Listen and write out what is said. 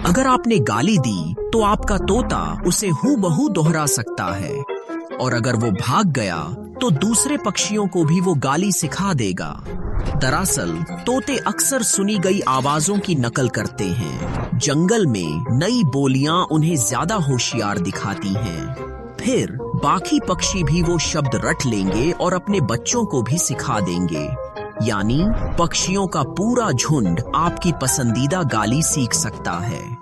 अगर आपने गाली दी तो आपका तोता उसे हूबहू दोहरा सकता है, और अगर वो भाग गया तो दूसरे पक्षियों को भी वो गाली सिखा देगा। दरअसल तोते अक्सर सुनी गई आवाजों की नकल करते हैं। जंगल में नई बोलियां उन्हें ज्यादा होशियार दिखाती हैं। फिर बाकी पक्षी भी वो शब्द रट लेंगे और अपने बच्चों को भी सिखा देंगे। यानी पक्षियों का पूरा झुंड आपकी पसंदीदा गाली सीख सकता है।